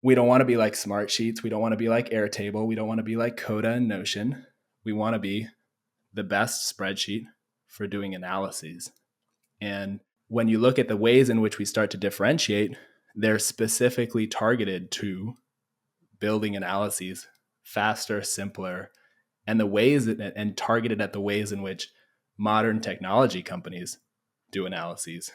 We don't want to be like Smartsheets. We don't want to be like Airtable. We don't want to be like Coda and Notion. We want to be the best spreadsheet for doing analyses. And when you look at the ways in which we start to differentiate, they're specifically targeted to building analyses faster, simpler, and the ways and targeted at the ways in which modern technology companies do analyses.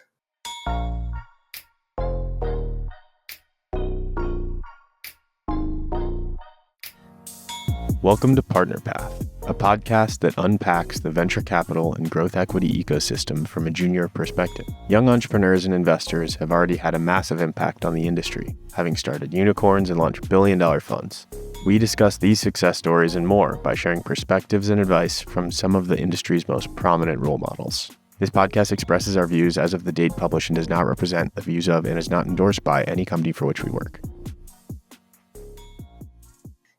Welcome to Partner Path, a podcast that unpacks the venture capital and growth equity ecosystem from a junior perspective. Young entrepreneurs and investors have already had a massive impact on the industry, having started unicorns and launched billion-dollar funds. We discuss these success stories and more by sharing perspectives and advice from some of the industry's most prominent role models. This podcast expresses our views as of the date published and does not represent the views of and is not endorsed by any company for which we work.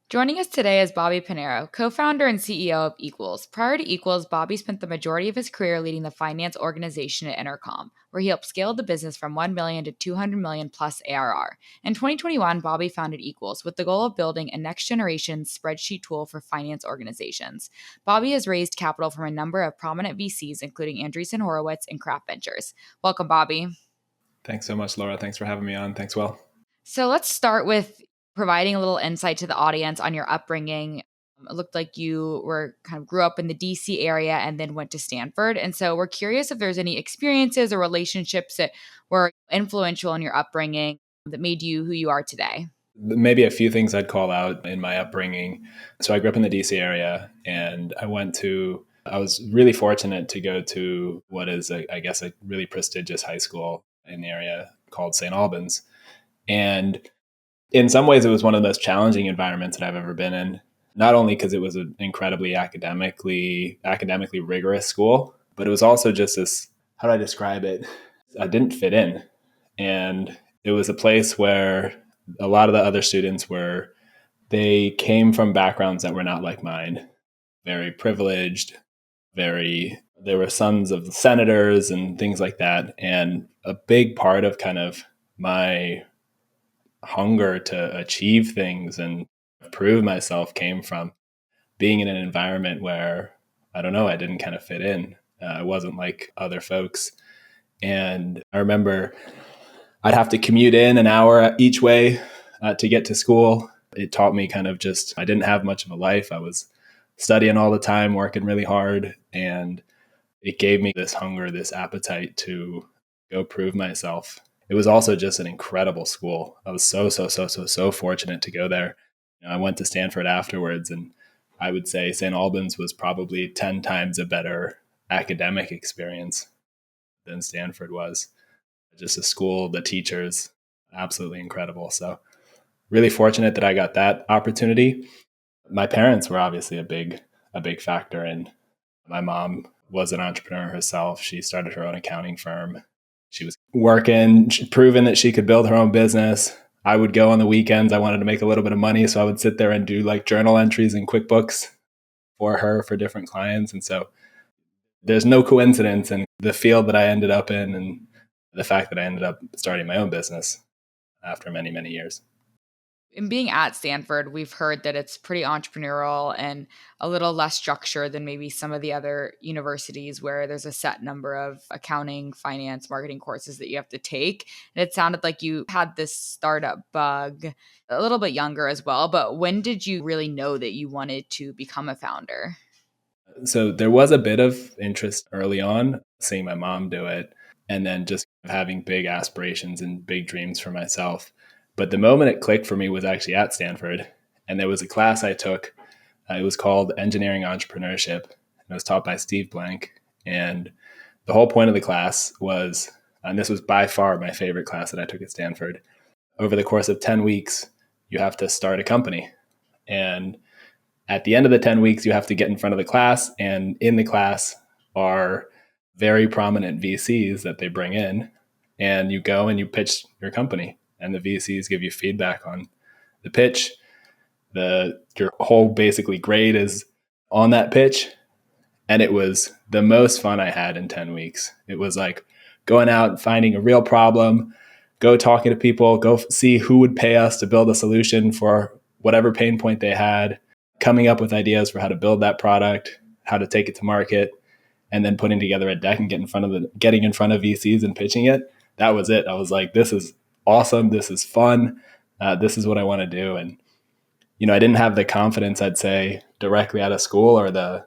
Joining us today is Bobby Pinero, co-founder and CEO of Equals. Prior to Equals, Bobby spent the majority of his career leading the finance organization at Intercom, where he helped scale the business from $1 million to $200 million plus ARR. In 2021, Bobby founded Equals with the goal of building a next-generation spreadsheet tool for finance organizations. Bobby has raised capital from a number of prominent VCs, including Andreessen Horowitz and Kraft Ventures. Welcome, Bobby. Thanks so much, Laura. Thanks for having me on. Thanks, Will. So let's start with providing a little insight to the audience on your upbringing. It looked like you grew up in the DC area and then went to Stanford. And so we're curious if there's any experiences or relationships that were influential in your upbringing that made you who you are today. Maybe a few things I'd call out in my upbringing. So I grew up in the DC area, and I was really fortunate to go to what is, a really prestigious high school in the area called St. Albans. And in some ways, it was one of the most challenging environments that I've ever been in, not only because it was an incredibly academically rigorous school, but it was also just this, how do I describe it? I didn't fit in. And it was a place where a lot of the other students they came from backgrounds that were not like mine, very privileged, they were sons of senators and things like that. And a big part of kind of my hunger to achieve things and prove myself came from being in an environment where, I didn't kind of fit in. I wasn't like other folks. And I remember I'd have to commute in an hour each way to get to school. It taught me I didn't have much of a life. I was studying all the time, working really hard. And it gave me this hunger, this appetite to go prove myself. It was also just an incredible school. I was so fortunate to go there. I went to Stanford afterwards, and I would say St. Albans was probably 10 times a better academic experience than Stanford was. Just a school, the teachers, absolutely incredible. So really fortunate that I got that opportunity. My parents were obviously a big factor in. My mom was an entrepreneur herself. She started her own accounting firm. She was working, proving that she could build her own business. I would go on the weekends. I wanted to make a little bit of money, so I would sit there and do like journal entries in QuickBooks for her for different clients. And so there's no coincidence in the field that I ended up in and the fact that I ended up starting my own business after many, many years. In being at Stanford, we've heard that it's pretty entrepreneurial and a little less structured than maybe some of the other universities where there's a set number of accounting, finance, marketing courses that you have to take. And it sounded like you had this startup bug a little bit younger as well. But when did you really know that you wanted to become a founder? So there was a bit of interest early on, seeing my mom do it, and then just having big aspirations and big dreams for myself. But the moment it clicked for me was actually at Stanford. And there was a class I took. It was called Engineering Entrepreneurship. And it was taught by Steve Blank. And the whole point of the class was, and this was by far my favorite class that I took at Stanford, over the course of 10 weeks, you have to start a company. And at the end of the 10 weeks, you have to get in front of the class. And in the class are very prominent VCs that they bring in. And you go and you pitch your company. And the VCs give you feedback on the pitch. Your whole basically grade is on that pitch. And it was the most fun I had in 10 weeks. It was like going out and finding a real problem, go talking to people, go see who would pay us to build a solution for whatever pain point they had, coming up with ideas for how to build that product, how to take it to market, and then putting together a deck and getting in front of VCs and pitching it. That was it. I was like, this is awesome. This is fun. This is what I want to do. And, I didn't have the confidence, I'd say, directly out of school or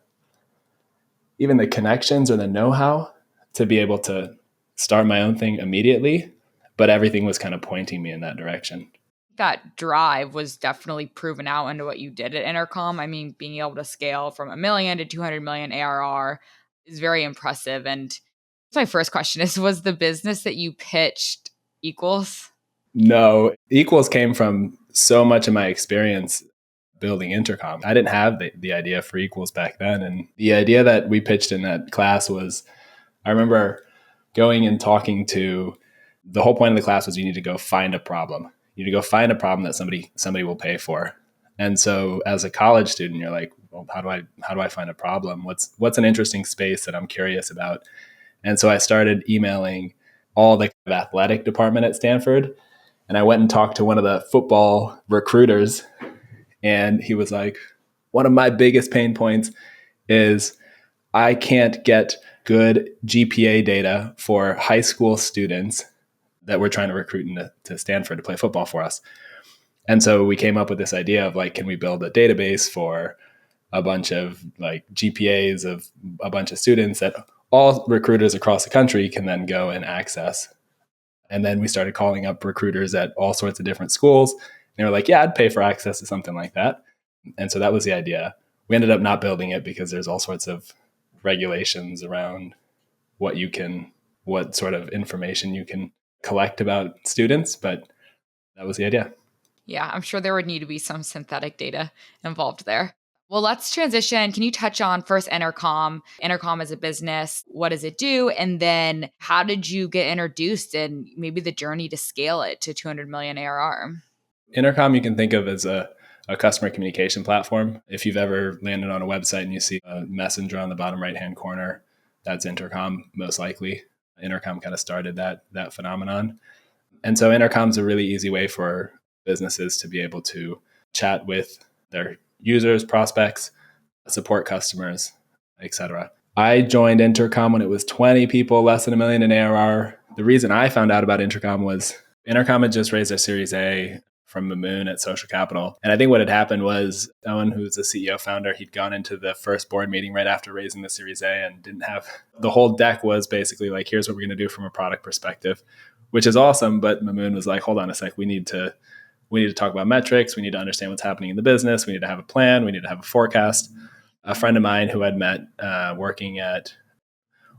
even the connections or the know-how to be able to start my own thing immediately. But everything was kind of pointing me in that direction. That drive was definitely proven out into what you did at Intercom. I mean, being able to scale from $1 million to 200 million ARR is very impressive. And my first question is, was the business that you pitched Equals? No, Equals came from so much of my experience building Intercom. I didn't have the idea for Equals back then. And the idea that we pitched in that class was, I remember going and talking to, the whole point of the class was you need to go find a problem. You need to go find a problem that somebody will pay for. And so as a college student, you're like, well, how do I find a problem? What's an interesting space that I'm curious about? And so I started emailing all the athletic department at Stanford. And I went and talked to one of the football recruiters. And he was like, one of my biggest pain points is I can't get good GPA data for high school students that we're trying to recruit to Stanford to play football for us. And so we came up with this idea of like, can we build a database for a bunch of like GPAs of a bunch of students that all recruiters across the country can then go and access. And then we started calling up recruiters at all sorts of different schools. And they were like, yeah, I'd pay for access to something like that. And so that was the idea. We ended up not building it because there's all sorts of regulations around what sort of information you can collect about students, but that was the idea. Yeah, I'm sure there would need to be some synthetic data involved there. Well, let's transition. Can you touch on first Intercom? Intercom as a business, what does it do? And then how did you get introduced and maybe the journey to scale it to 200 million ARR? Intercom you can think of as a customer communication platform. If you've ever landed on a website and you see a messenger on the bottom right-hand corner, that's Intercom, most likely. Intercom kind of started that phenomenon. And so Intercom's a really easy way for businesses to be able to chat with their users, prospects, support customers, etc. I joined Intercom when it was 20 people, less than $1 million in ARR. The reason I found out about Intercom was Intercom had just raised their Series A from Moon at Social Capital. And I think what had happened was Owen, who's the CEO founder, he'd gone into the first board meeting right after raising the Series A and didn't have, the whole deck was basically like, here's what we're going to do from a product perspective, which is awesome. But Mamoon was like, hold on a sec, we need to talk about metrics. We need to understand what's happening in the business. We need to have a plan. We need to have a forecast. A friend of mine who I'd met working at,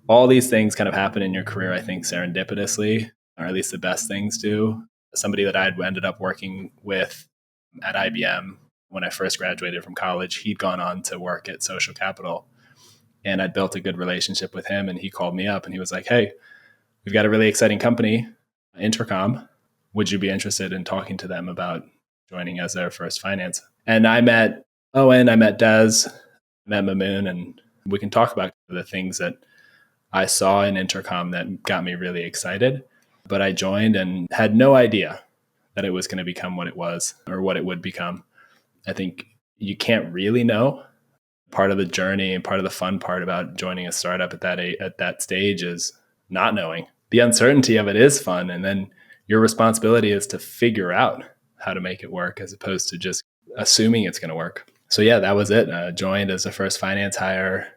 all these things kind of happen in your career, I think, serendipitously, or at least the best things do. Somebody that I'd ended up working with at IBM when I first graduated from college, he'd gone on to work at Social Capital. And I'd built a good relationship with him. And he called me up and he was like, hey, we've got a really exciting company, Intercom. Would you be interested in talking to them about joining as their first finance? And I met Owen, I met Des, met Mamoon, and we can talk about the things that I saw in Intercom that got me really excited. But I joined and had no idea that it was going to become what it was or what it would become. I think you can't really know. Part of the journey and part of the fun part about joining a startup at that stage is not knowing. The uncertainty of it is fun. And then your responsibility is to figure out how to make it work as opposed to just assuming it's going to work. So yeah, that was it. Joined as the first finance hire,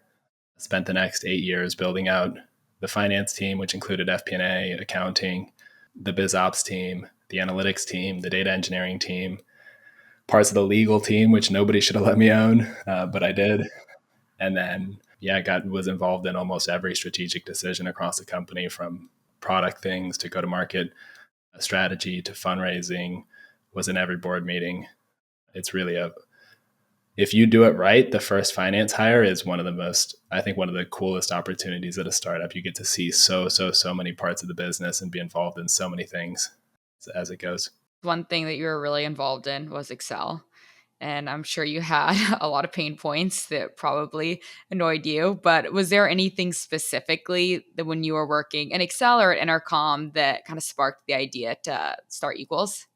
spent the next 8 years building out the finance team, which included FP&A, accounting, the biz ops team, the analytics team, the data engineering team, parts of the legal team, which nobody should have let me own, but I did. And then, was involved in almost every strategic decision across the company, from product things to go-to-market strategy to fundraising, was in every board meeting. It's really if you do it right, the first finance hire is one of the coolest opportunities at a startup. You get to see so many parts of the business and be involved in so many things as it goes. One thing that you were really involved in was Excel. and I'm sure you had a lot of pain points that probably annoyed you. But was there anything specifically that when you were working in Excel or at Intercom that kind of sparked the idea to start Equals?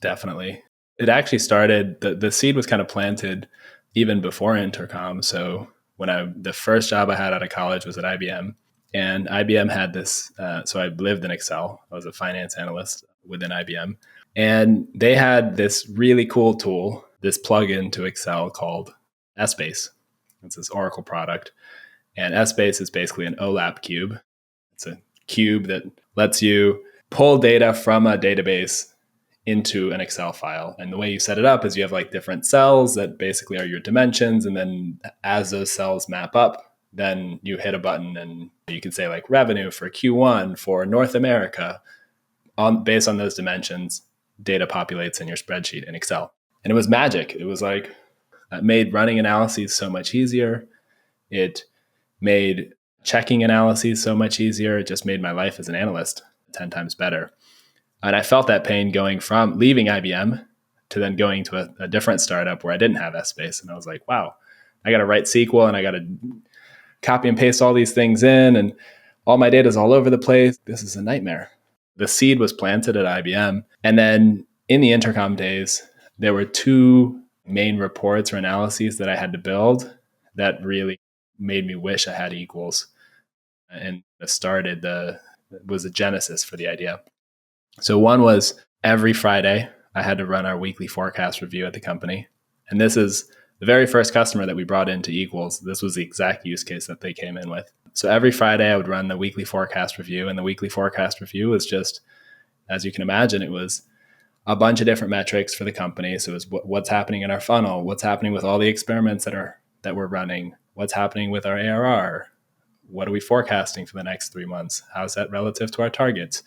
Definitely. It actually started, the seed was kind of planted even before Intercom. So the first job I had out of college was at IBM, and IBM had this, so I lived in Excel. I was a finance analyst within IBM, and they had this really cool tool, this plugin to Excel called Essbase. It's this Oracle product. And Essbase is basically an OLAP cube. It's a cube that lets you pull data from a database into an Excel file. And the way you set it up is you have like different cells that basically are your dimensions. And then as those cells map up, then you hit a button and you can say like revenue for Q1 for North America. Based on those dimensions, data populates in your spreadsheet in Excel. And it was magic. It was like, it made running analyses so much easier. It made checking analyses so much easier. It just made my life as an analyst 10 times better. And I felt that pain going from leaving IBM to then going to a different startup where I didn't have Essbase. And I was like, wow, I got to write SQL and I got to copy and paste all these things in, and all my data is all over the place. This is a nightmare. The seed was planted at IBM. And then in the Intercom days, there were two main reports or analyses that I had to build that really made me wish I had Equals. And was the genesis for the idea. So one was every Friday, I had to run our weekly forecast review at the company. And this is the very first customer that we brought into Equals. This was the exact use case that they came in with. So every Friday I would run the weekly forecast review, and the weekly forecast review was just, as you can imagine, it was a bunch of different metrics for the company. So it was what's happening in our funnel, what's happening with all the experiments that we're running, what's happening with our ARR, what are we forecasting for the next 3 months? How's that relative to our targets?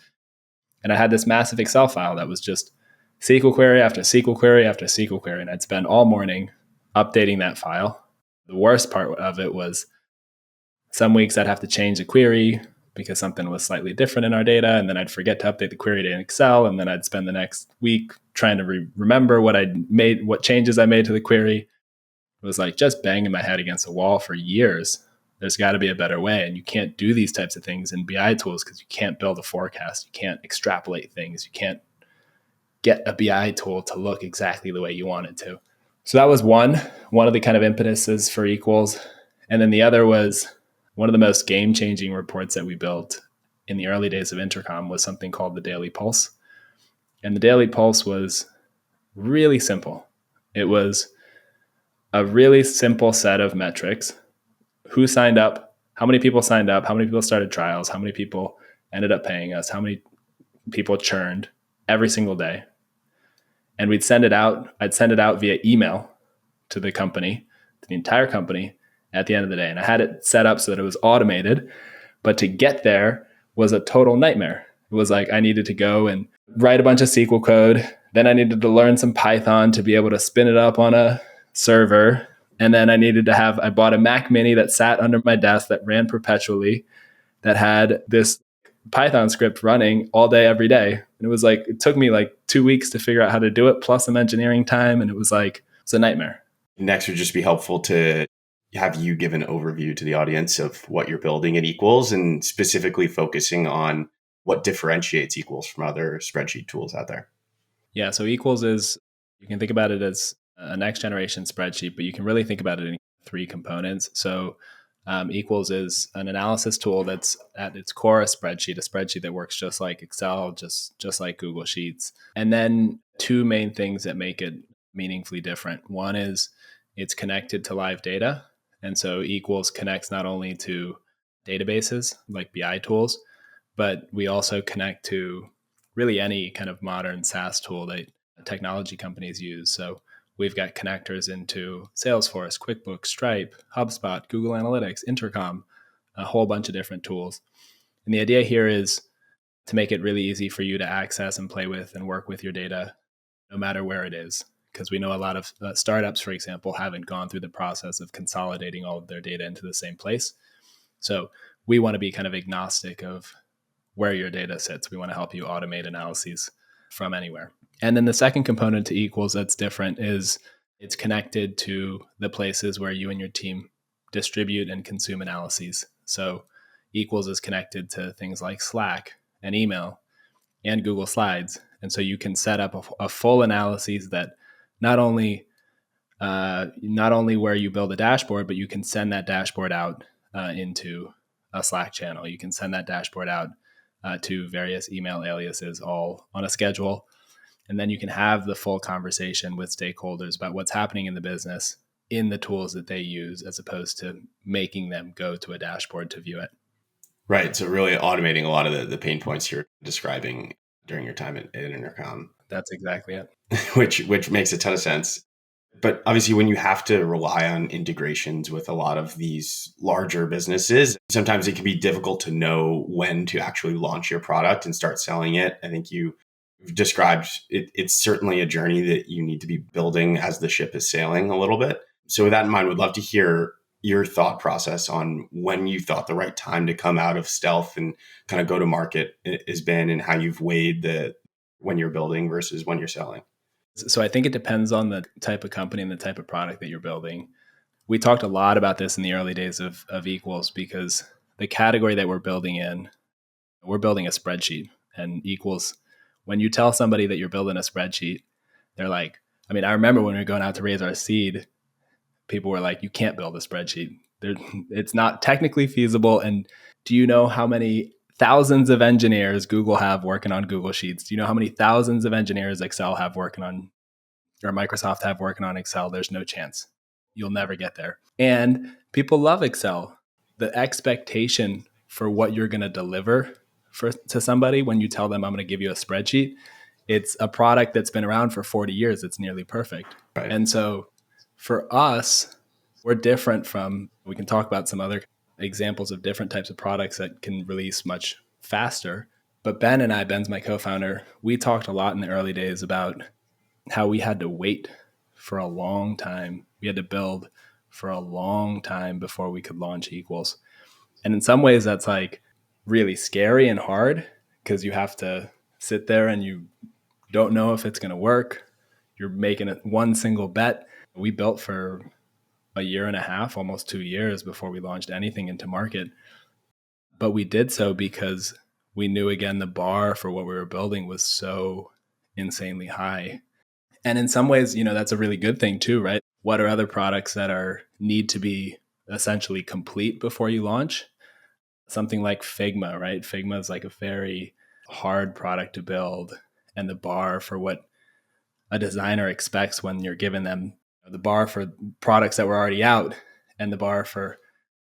And I had this massive Excel file that was just SQL query after SQL query after SQL query. And I'd spend all morning updating that file. The worst part of it was some weeks I'd have to change a query because something was slightly different in our data. And then I'd forget to update the query in Excel. And then I'd spend the next week trying to remember what changes I made to the query. It was like just banging my head against a wall for years. There's got to be a better way. And you can't do these types of things in BI tools because you can't build a forecast. You can't extrapolate things. You can't get a BI tool to look exactly the way you want it to. So that was one of the kind of impetuses for Equals. And then the other was one of the most game-changing reports that we built in the early days of Intercom was something called the Daily Pulse. And the Daily Pulse was really simple. It was a really simple set of metrics. Who signed up, how many people signed up, how many people started trials, how many people ended up paying us, how many people churned every single day. And I'd send it out via email to the company, to the entire company at the end of the day. And I had it set up so that it was automated, but to get there was a total nightmare. It was like I needed to go and write a bunch of SQL code. Then I needed to learn some Python to be able to spin it up on a server. And then I bought a Mac Mini that sat under my desk that ran perpetually, that had this Python script running all day, every day. And it was like, it took me like 2 weeks to figure out how to do it, plus some engineering time. And it was like, it's a nightmare. Next would just be helpful to have you give an overview to the audience of what you're building at Equals, and specifically focusing on what differentiates Equals from other spreadsheet tools out there. Yeah, so Equals you can think about it as a next generation spreadsheet, but you can really think about it in 3 components. So Equals is an analysis tool that's at its core a spreadsheet that works just like Excel, just like Google Sheets. And then 2 main things that make it meaningfully different. One is it's connected to live data. And so Equals connects not only to databases like BI tools, but we also connect to really any kind of modern SaaS tool that technology companies use. So we've got connectors into Salesforce, QuickBooks, Stripe, HubSpot, Google Analytics, Intercom, a whole bunch of different tools. And the idea here is to make it really easy for you to access and play with and work with your data, no matter where it is. Because we know a lot of startups, for example, haven't gone through the process of consolidating all of their data into the same place. So we want to be kind of agnostic of where your data sits. We want to help you automate analyses from anywhere. And then the second component to Equals that's different is It's connected to the places where you and your team distribute and consume analyses. So Equals is connected to things like Slack and email and Google Slides. And so you can set up a full analysis that not only where you build a dashboard, but you can send that dashboard out into a Slack channel. You can send that dashboard out to various email aliases all on a schedule. And then you can have the full conversation with stakeholders about what's happening in the business in the tools that they use, as opposed to making them go to a dashboard to view it. Right. So really automating a lot of the pain points you're describing during your time at Intercom. That's exactly it. which makes a ton of sense. But obviously, when you have to rely on integrations with a lot of these larger businesses, sometimes it can be difficult to know when to actually launch your product and start selling it. I think you've described it. It's certainly a journey that you need to be building as the ship is sailing a little bit. So with that in mind, we'd love to hear your thought process on when you thought the right time to come out of stealth and kind of go to market has been, and how you've weighed the when you're building versus when you're selling. So I think it depends on the type of company and the type of product that you're building. We talked a lot about this in the early days of Equals, because the category that we're building in, we're building a spreadsheet. And Equals, when you tell somebody that you're building a spreadsheet, they're like, I mean, I remember when we were going out to raise our seed, people were like, you can't build a spreadsheet. It's not technically feasible. And do you know how many thousands of engineers Google have working on Google Sheets? Do you know how many thousands of engineers Excel have working on, or Microsoft have working on Excel? There's no chance. You'll never get there. And people love Excel. The expectation for what you're going to deliver to somebody when you tell them, I'm going to give you a spreadsheet, it's a product that's been around for 40 years. It's nearly perfect. Right. And so for us, we're different from, we can talk about some other examples of different types of products that can release much faster. But Ben and I, Ben's my co-founder, we talked a lot in the early days about how we had to wait for a long time. We had to build for a long time before we could launch Equals. And in some ways that's like really scary and hard, because you have to sit there and you don't know if it's going to work. You're making one single bet. We built for a year and a half, almost 2 years before we launched anything into market. But we did so because we knew, again, the bar for what we were building was so insanely high. And in some ways, that's a really good thing too, right? What are other products that need to be essentially complete before you launch? Something like Figma, right? Figma is like a very hard product to build. And the bar for what a designer expects when you're giving them the bar for products that were already out and the bar for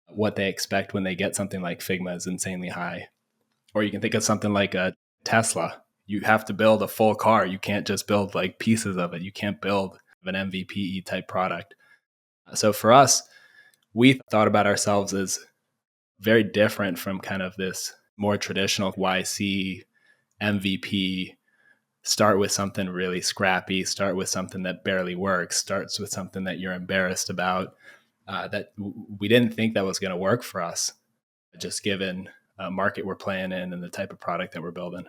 what they expect when they get something like Figma is insanely high. Or you can think of something like a Tesla. You have to build a full car. You can't just build like pieces of it. You can't build an MVP type product. So for us, we thought about ourselves as very different from kind of this more traditional YC MVP. Start with something really scrappy, start with something that barely works, starts with something that you're embarrassed about, that we didn't think that was going to work for us, just given market we're playing in and the type of product that we're building.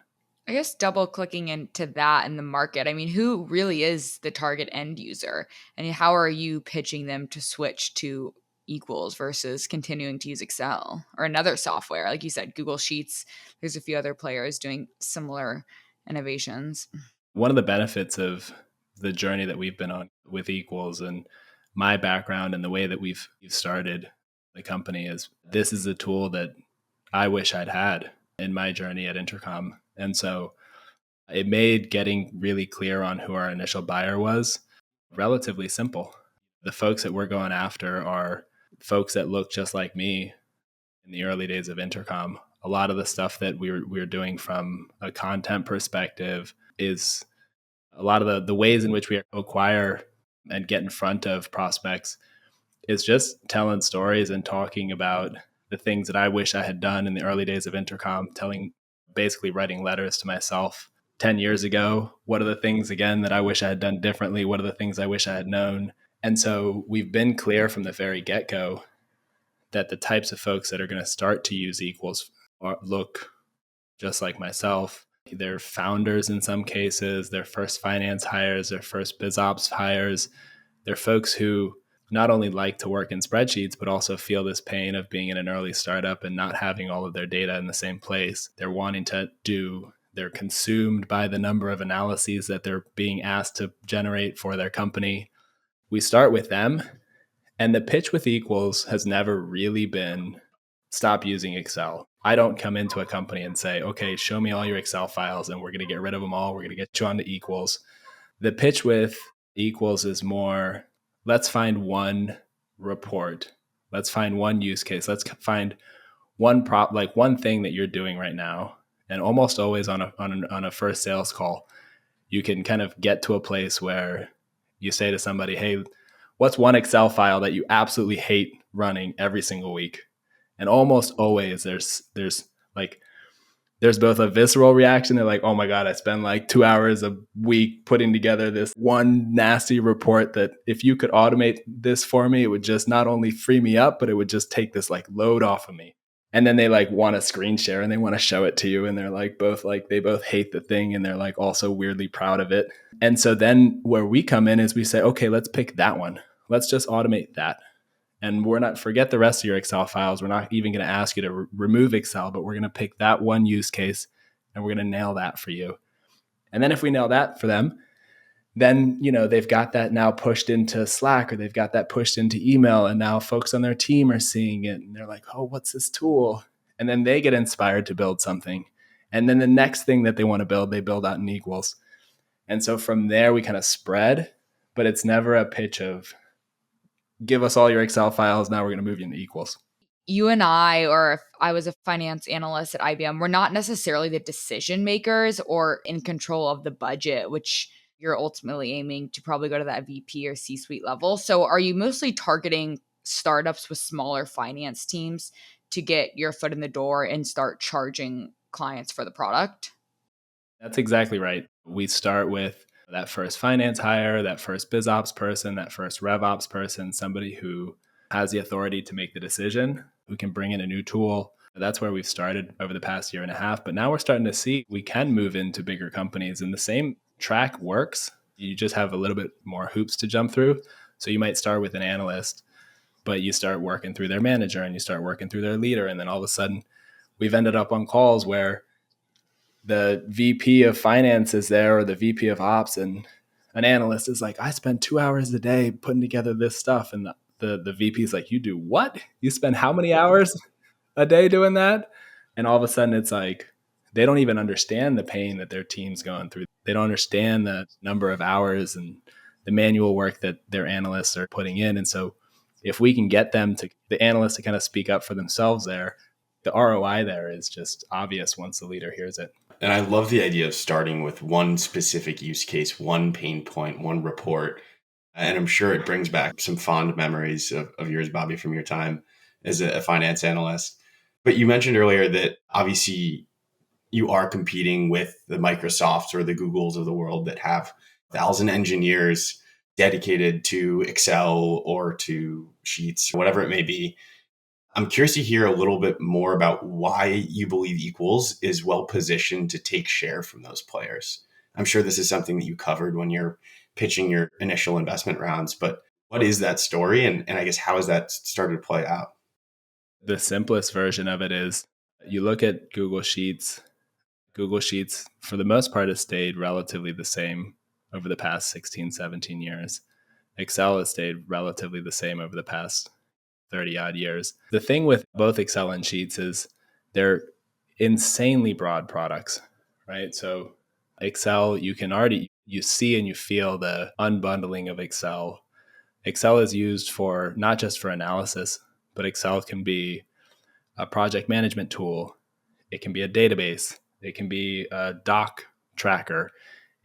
I guess double clicking into that in the market, I mean, who really is the target end user? And how are you pitching them to switch to Equals versus continuing to use Excel or another software? Like you said, Google Sheets, there's a few other players doing similar innovations. One of the benefits of the journey that we've been on with Equals and my background and the way that we've started the company is this is a tool that I wish I'd had in my journey at Intercom. And so it made getting really clear on who our initial buyer was relatively simple. The folks that we're going after are folks that look just like me in the early days of Intercom. A lot of the stuff that we're doing from a content perspective is a lot of the ways in which we acquire and get in front of prospects is just telling stories and talking about the things that I wish I had done in the early days of Intercom, basically writing letters to myself 10 years ago. What are the things, again, that I wish I had done differently? What are the things I wish I had known? And so we've been clear from the very get-go that the types of folks that are going to start to use Equals look just like myself. They're founders in some cases, their first finance hires, their first biz ops hires. They're folks who not only like to work in spreadsheets, but also feel this pain of being in an early startup and not having all of their data in the same place. They're wanting to they're consumed by the number of analyses that they're being asked to generate for their company. We start with them. And the pitch with Equals has never really been stop using Excel. I don't come into a company and say, okay, show me all your Excel files and we're going to get rid of them all. We're going to get you onto Equals. The pitch with Equals is more, let's find one report. Let's find one use case. Let's find one one thing that you're doing right now. And almost always on a first sales call, you can kind of get to a place where you say to somebody, hey, what's one Excel file that you absolutely hate running every single week? And almost always there's both a visceral reaction. They're like, oh my God, I spend like 2 hours a week putting together this one nasty report that if you could automate this for me, it would just not only free me up, but it would just take this like load off of me. And then they like want to screen share and they want to show it to you. And they're like they both hate the thing and they're like also weirdly proud of it. And so then where we come in is we say, okay, let's pick that one. Let's just automate that. And we're not, forget the rest of your Excel files. We're not even going to ask you to remove Excel, but we're going to pick that one use case and we're going to nail that for you. And then if we nail that for them, then, they've got that now pushed into Slack or they've got that pushed into email. And now folks on their team are seeing it and they're like, oh, what's this tool? And then they get inspired to build something. And then the next thing that they want to build, they build out in Equals. And so from there, we kind of spread, but it's never a pitch of give us all your Excel files. Now we're going to move you into Equals. You and I, or if I was a finance analyst at IBM, we're not necessarily the decision makers or in control of the budget, which you're ultimately aiming to probably go to that VP or C-suite level. So are you mostly targeting startups with smaller finance teams to get your foot in the door and start charging clients for the product? That's exactly right. We start with that first finance hire, that first biz ops person, that first rev ops person, somebody who has the authority to make the decision, who can bring in a new tool. That's where we've started over the past year and a half. But now we're starting to see we can move into bigger companies and the same track works. You just have a little bit more hoops to jump through. So you might start with an analyst, but you start working through their manager and you start working through their leader. And then all of a sudden we've ended up on calls where the VP of finance is there or the VP of ops and an analyst is like, I spend 2 hours a day putting together this stuff. And the VP is like, you do what? You spend how many hours a day doing that? And all of a sudden it's like, they don't even understand the pain that their team's going through. They don't understand the number of hours and the manual work that their analysts are putting in. And so if we can get the analysts to kind of speak up for themselves there, the ROI there is just obvious once the leader hears it. And I love the idea of starting with one specific use case, one pain point, one report. And I'm sure it brings back some fond memories of yours, Bobby, from your time as a finance analyst. But you mentioned earlier that obviously you are competing with the Microsofts or the Googles of the world that have 1,000 engineers dedicated to Excel or to Sheets, whatever it may be. I'm curious to hear a little bit more about why you believe Equals is well positioned to take share from those players. I'm sure this is something that you covered when you're pitching your initial investment rounds, but what is that story? And I guess how has that started to play out? The simplest version of it is you look at Google Sheets. Google Sheets, for the most part, has stayed relatively the same over the past 16, 17 years. Excel has stayed relatively the same over the past 30 odd years. The thing with both Excel and Sheets is they're insanely broad products, right? So Excel, you see and you feel the unbundling of Excel. Excel is used for not just for analysis, but Excel can be a project management tool. It can be a database. It can be a doc tracker.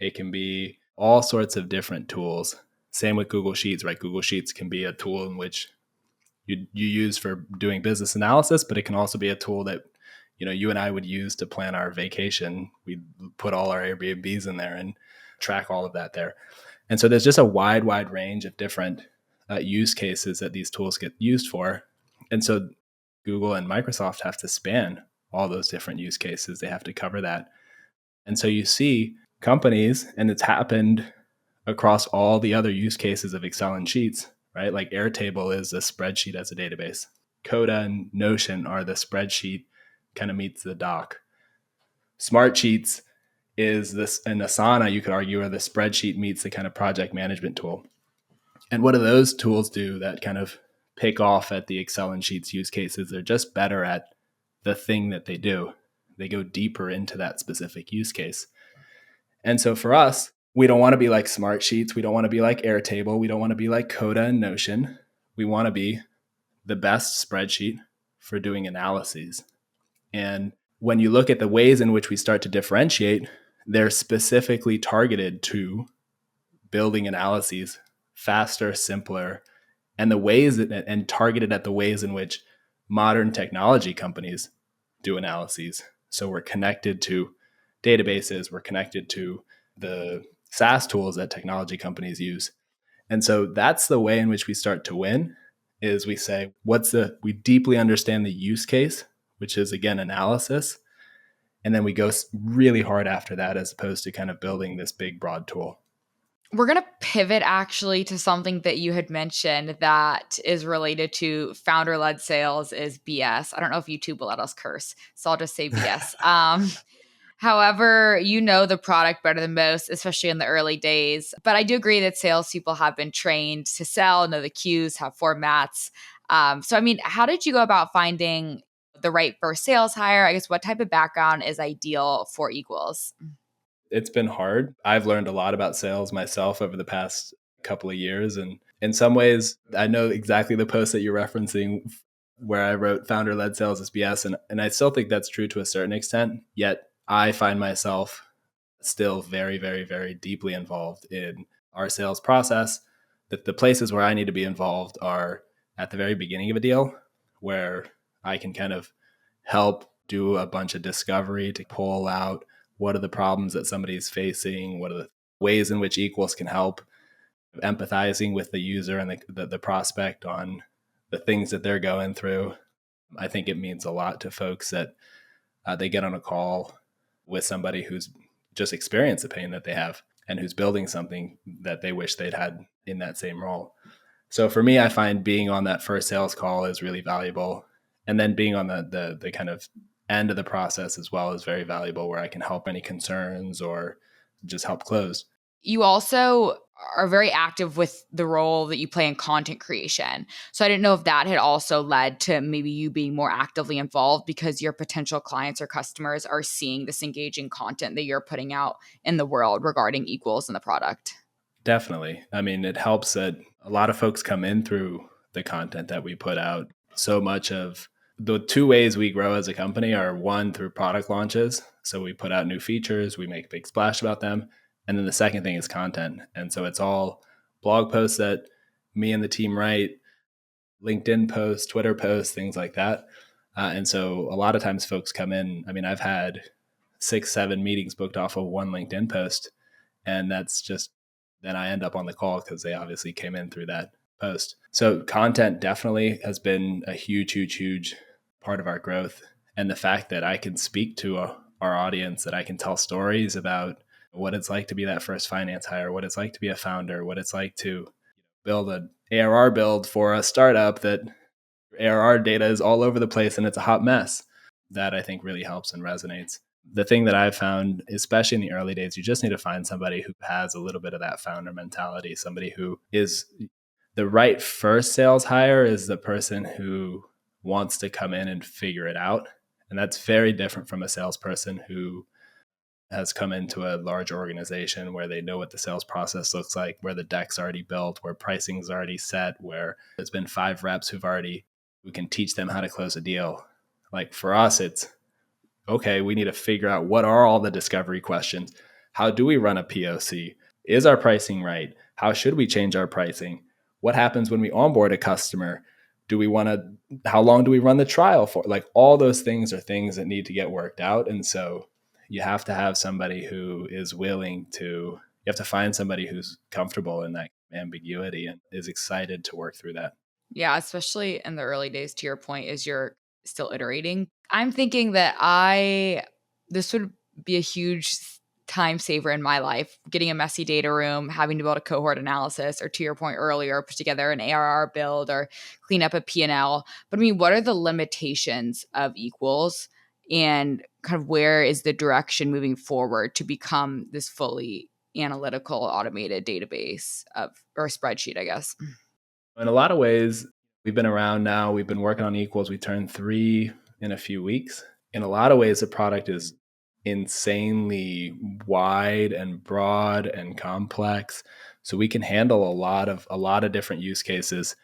It can be all sorts of different tools. Same with Google Sheets, right? Google Sheets can be a tool in which you use for doing business analysis, but it can also be a tool that you and I would use to plan our vacation. We'd put all our Airbnbs in there and track all of that there. And so there's just a wide range of different use cases that these tools get used for. And so Google and Microsoft have to span all those different use cases. They have to cover that. And so you see companies, and it's happened across all the other use cases of Excel and Sheets, right? Like Airtable is a spreadsheet as a database. Coda and Notion are the spreadsheet kind of meets the doc. Smartsheets is this, and Asana, you could argue, are the spreadsheet meets the kind of project management tool. And what do those tools do that kind of pick off at the Excel and Sheets use cases? They're just better at the thing that they do. They go deeper into that specific use case. And so for us, we don't want to be like Smartsheets. We don't want to be like Airtable. We don't want to be like Coda and Notion. We want to be the best spreadsheet for doing analyses. And when you look at the ways in which we start to differentiate, they're specifically targeted to building analyses faster, simpler, and the ways that, and targeted at the ways in which modern technology companies do analyses. So we're connected to databases, we're connected to the SaaS tools that technology companies use. And so that's the way in which we start to win, is we say, we deeply understand the use case, which is again, analysis. And then we go really hard after that, as opposed to kind of building this big, broad tool. We're going to pivot actually to something that you had mentioned that is related to founder-led sales is BS. I don't know if YouTube will let us curse, so I'll just say BS. However, you know the product better than most, especially in the early days. But I do agree that salespeople have been trained to sell, know the cues, have formats. So, I mean, how did you go about finding the right first sales hire? I guess what type of background is ideal for Equals? It's been hard. I've learned a lot about sales myself over the past couple of years. And in some ways, I know exactly the post that you're referencing where I wrote founder-led sales is BS. And I still think that's true to a certain extent. Yet I find myself still very, very, very deeply involved in our sales process. That the places where I need to be involved are at the very beginning of a deal, where I can kind of help do a bunch of discovery to pull out what are the problems that somebody's facing, what are the ways in which Equals can help, empathizing with the user and the prospect on the things that they're going through. I think it means a lot to folks that they get on a call with somebody who's just experienced the pain that they have and who's building something that they wish they'd had in that same role. So for me, I find being on that first sales call is really valuable. And then being on the kind of end of the process as well is very valuable, where I can help any concerns or just help close. You also are very active with the role that you play in content creation. So I didn't know if that had also led to maybe you being more actively involved because your potential clients or customers are seeing this engaging content that you're putting out in the world regarding Equals and the product. Definitely. I mean, it helps that a lot of folks come in through the content that we put out. So much of the two ways we grow as a company are, one, through product launches. So we put out new features, we make a big splash about them. And then the second thing is content. And so it's all blog posts that me and the team write, LinkedIn posts, Twitter posts, things like that. And so a lot of times folks come in. I mean, I've had 6-7 meetings booked off of one LinkedIn post. And that's just, then I end up on the call because they obviously came in through that post. So content definitely has been a huge, huge, huge part of our growth. And the fact that I can speak to our audience, that I can tell stories about what it's like to be that first finance hire, what it's like to be a founder, what it's like to build an ARR build for a startup that ARR data is all over the place and it's a hot mess. That I think really helps and resonates. The thing that I've found, especially in the early days, you just need to find somebody who has a little bit of that founder mentality, somebody who is the right first sales hire is the person who wants to come in and figure it out. And that's very different from a salesperson who has come into a large organization where they know what the sales process looks like, where the deck's already built, where pricing's already set, where there's been 5 reps who can teach them how to close a deal. Like for us, it's, okay, we need to figure out what are all the discovery questions. How do we run a POC? Is our pricing right? How should we change our pricing? What happens when we onboard a customer? How long do we run the trial for? Like all those things are things that need to get worked out. And so you have to have somebody who is willing to, you have to find somebody who's comfortable in that ambiguity and is excited to work through that. Yeah, especially in the early days, to your point, is you're still iterating. I'm thinking that this would be a huge time saver in my life, getting a messy data room, having to build a cohort analysis, or to your point earlier, put together an ARR build or clean up a P&L. But I mean, what are the limitations of Equals, and kind of where is the direction moving forward to become this fully analytical automated database or spreadsheet, I guess? In a lot of ways, we've been around now. We've been working on Equals. We turned 3 in a few weeks. In a lot of ways, the product is insanely wide and broad and complex. So we can handle a lot of different use cases.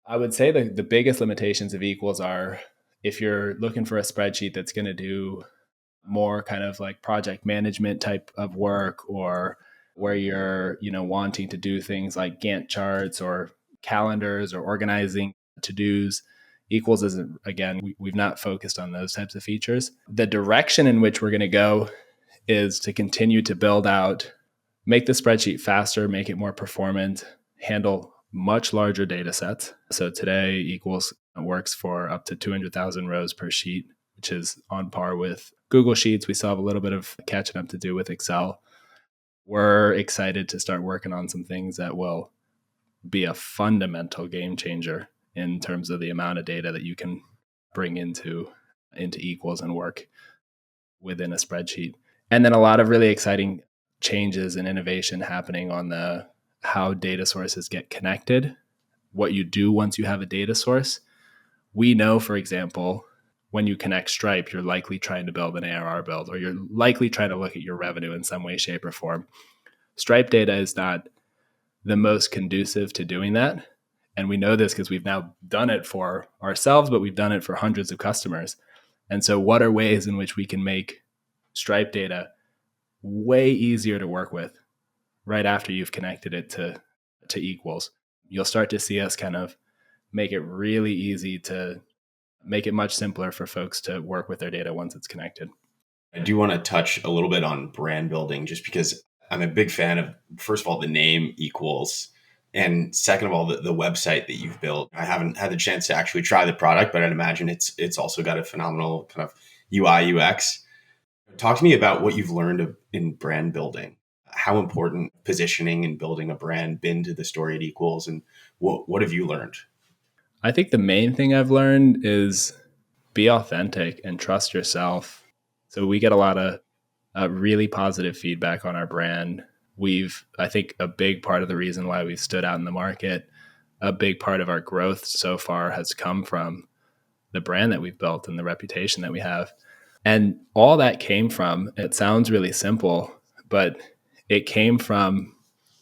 I would say the biggest limitations of Equals are if you're looking for a spreadsheet that's going to do more kind of like project management type of work, or where you're, wanting to do things like Gantt charts or calendars or organizing to-dos. Equals isn't, again, we've not focused on those types of features. The direction in which we're going to go is to continue to build out, make the spreadsheet faster, make it more performant, handle much larger data sets. So today Equals works for up to 200,000 rows per sheet, which is on par with Google Sheets. We still have a little bit of catching up to do with Excel. We're excited to start working on some things that will be a fundamental game changer in terms of the amount of data that you can bring into Equals and work within a spreadsheet. And then a lot of really exciting changes and innovation happening on the how data sources get connected, what you do once you have a data source. We know, for example, when you connect Stripe, you're likely trying to build an ARR build, or you're likely trying to look at your revenue in some way, shape, or form. Stripe data is not the most conducive to doing that. And we know this because we've now done it for ourselves, but we've done it for hundreds of customers. And so what are ways in which we can make Stripe data way easier to work with right after you've connected it to Equals? You'll start to see us kind of make it really easy to make it much simpler for folks to work with their data once it's connected. I do want to touch a little bit on brand building, just because I'm a big fan of, first of all, the name Equals, and second of all, the website that you've built. I haven't had the chance to actually try the product, but I'd imagine it's also got a phenomenal kind of UI UX. Talk to me about what you've learned in brand building. How important positioning and building a brand been to the story at Equals, and what have you learned? I think the main thing I've learned is be authentic and trust yourself. So we get a lot of really positive feedback on our brand. I think a big part of the reason why we've stood out in the market, a big part of our growth so far has come from the brand that we've built and the reputation that we have. And all that came from, it sounds really simple, but it came from,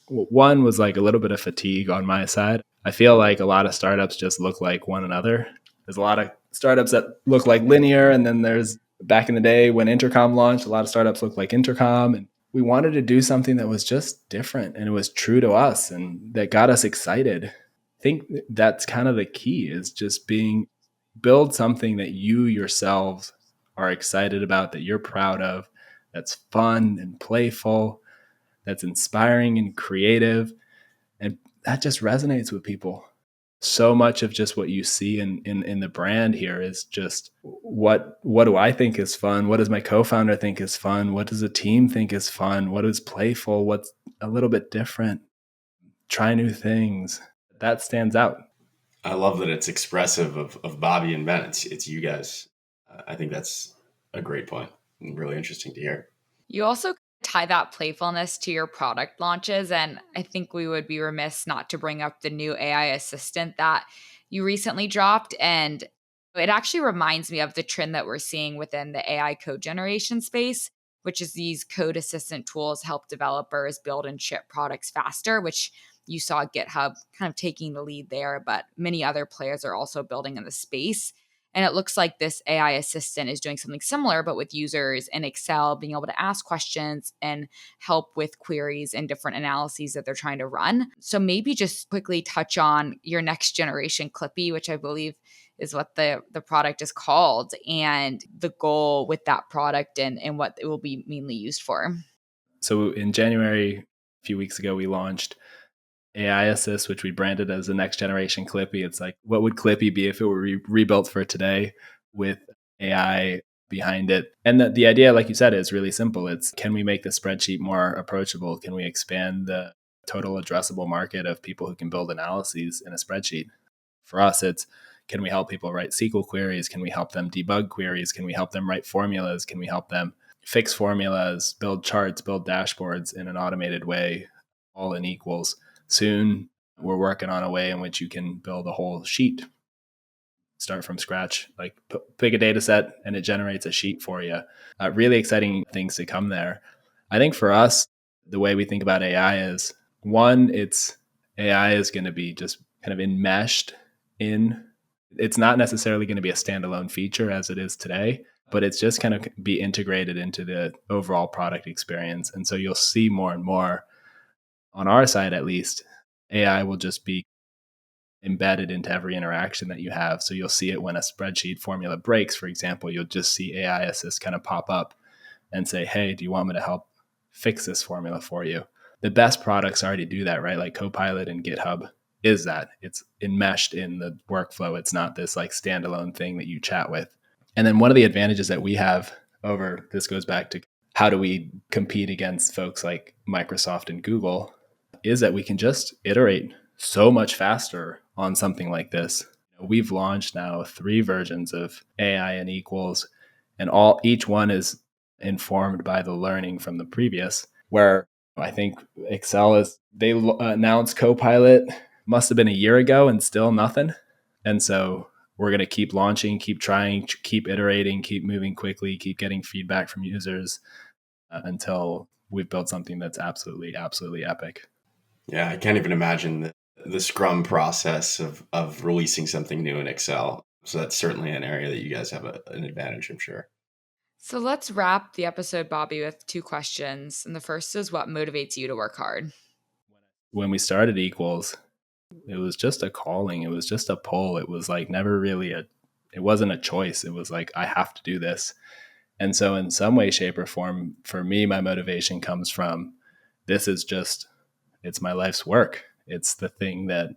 one was like a little bit of fatigue on my side. I feel like a lot of startups just look like one another. There's a lot of startups that look like Linear, and then there's, back in the day when Intercom launched, a lot of startups look like Intercom. And we wanted to do something that was just different, and it was true to us, and that got us excited. I think that's kind of the key, is just build something that you yourselves are excited about, that you're proud of, that's fun and playful, that's inspiring and creative. And that just resonates with people. So much of just what you see in the brand here is just what do I think is fun? What does my co-founder think is fun? What does the team think is fun? What is playful? What's a little bit different? Try new things. That stands out. I love that it's expressive of Bobby and Ben. It's you guys. I think that's a great point and really interesting to hear. You also tie that playfulness to your product launches, and I think we would be remiss not to bring up the new AI assistant that you recently dropped. And it actually reminds me of the trend that we're seeing within the AI code generation space, which is these code assistant tools help developers build and ship products faster, which you saw GitHub kind of taking the lead there, but many other players are also building in the space. And it looks like this AI assistant is doing something similar, but with users in Excel being able to ask questions and help with queries and different analyses that they're trying to run. So maybe just quickly touch on your next generation Clippy, which I believe is what the product is called, and the goal with that product and what it will be mainly used for. So in January, a few weeks ago, we launched AI Assist, which we branded as the next generation Clippy. It's like, what would Clippy be if it were rebuilt for today with AI behind it. And the idea, like you said, is really simple. It's, can we make the spreadsheet more approachable? Can we expand the total addressable market of people who can build analyses in a spreadsheet? For us, it's, can we help people write SQL queries? Can we help them debug queries? Can we help them write formulas? Can we help them fix formulas, build charts, build dashboards in an automated way, all in Equals? Soon, we're working on a way in which you can build a whole sheet, start from scratch, like pick a data set and it generates a sheet for you. Really exciting things to come there. I think for us, the way we think about AI is, one, AI is going to be just kind of enmeshed in, it's not necessarily going to be a standalone feature as it is today, but it's just kind of be integrated into the overall product experience. And so you'll see more and more, on our side at least, AI will just be embedded into every interaction that you have. So you'll see it when a spreadsheet formula breaks, for example, you'll just see AI assist kind of pop up and say, hey, do you want me to help fix this formula for you? The best products already do that, right? Like Copilot and GitHub is that. It's enmeshed in the workflow. It's not this like standalone thing that you chat with. And then one of the advantages that we have over, this goes back to how do we compete against folks like Microsoft and Google, is that we can just iterate so much faster on something like this. We've launched now 3 versions of AI and Equals, and each one is informed by the learning from the previous, where I think they announced Copilot must have been a year ago and still nothing. And so we're going to keep launching, keep trying, keep iterating, keep moving quickly, keep getting feedback from users until we've built something that's absolutely, absolutely epic. Yeah, I can't even imagine the Scrum process of releasing something new in Excel. So that's certainly an area that you guys have an advantage, I'm sure. So let's wrap the episode, Bobby, with 2 questions. And the first is, what motivates you to work hard? When we started Equals, it was just a calling. It was just a pull. It was like never really it wasn't a choice. It was like, I have to do this. And so in some way, shape, or form, for me, my motivation comes from, it's my life's work. It's the thing that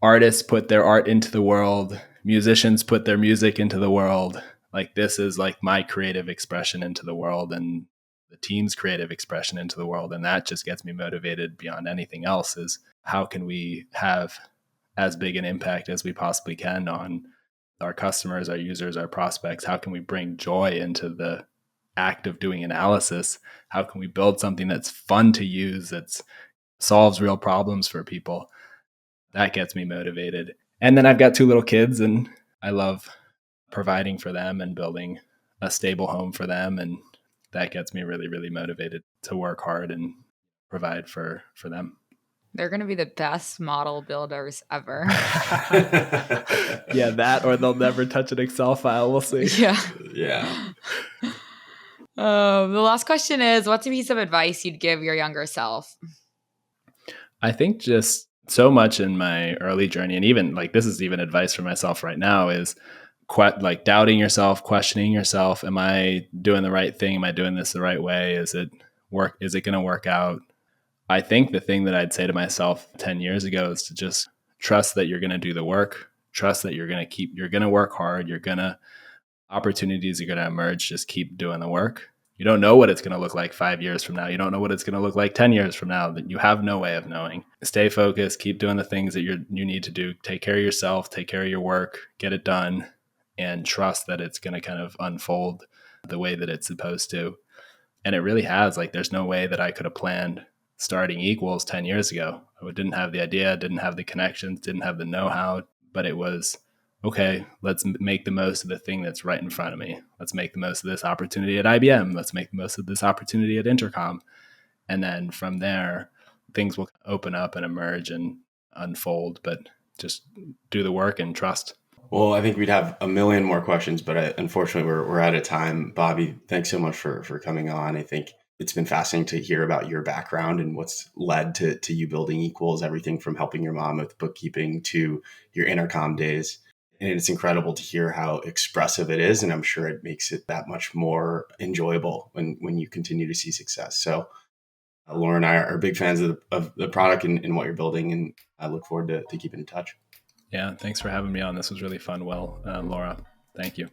artists put their art into the world, musicians put their music into the world. Like, this is like my creative expression into the world and the team's creative expression into the world. And that just gets me motivated beyond anything else, is how can we have as big an impact as we possibly can on our customers, our users, our prospects? How can we bring joy into the act of doing analysis? How can we build something that's fun to use, that solves real problems for people? That gets me motivated. And then I've got 2 little kids, and I love providing for them and building a stable home for them. And that gets me really, really motivated to work hard and provide for them. They're going to be the best model builders ever. Yeah, that, or they'll never touch an Excel file. We'll see. Yeah. The last question is, what's a piece of advice you'd give your younger self? I think just so much in my early journey, and even like, this is even advice for myself right now, is like doubting yourself, questioning yourself. Am I doing the right thing? Am I doing this the right way? Is it going to work out? I think the thing that I'd say to myself 10 years ago is to just trust that you're going to do the work, trust that you're going to work hard. Opportunities are going to emerge. Just keep doing the work. You don't know what it's going to look like 5 years from now. You don't know what it's going to look like 10 years from now. That you have no way of knowing. Stay focused, keep doing the things that you need to do. Take care of yourself, take care of your work, get it done, and trust that it's going to kind of unfold the way that it's supposed to. And it really has. Like, there's no way that I could have planned starting Equals 10 years ago. I didn't have the idea, didn't have the connections, didn't have the know-how, but it was, okay, let's make the most of the thing that's right in front of me. Let's make the most of this opportunity at IBM. Let's make the most of this opportunity at Intercom. And then from there, things will open up and emerge and unfold, but just do the work and trust. Well, I think we'd have a million more questions, but unfortunately we're out of time. Bobby, thanks so much for coming on. I think it's been fascinating to hear about your background and what's led to you building Equals, everything from helping your mom with bookkeeping to your Intercom days. And it's incredible to hear how expressive it is. And I'm sure it makes it that much more enjoyable when you continue to see success. So Laura and I are big fans of the product and what you're building. And I look forward to keeping in touch. Yeah, thanks for having me on. This was really fun. Well, Laura, thank you.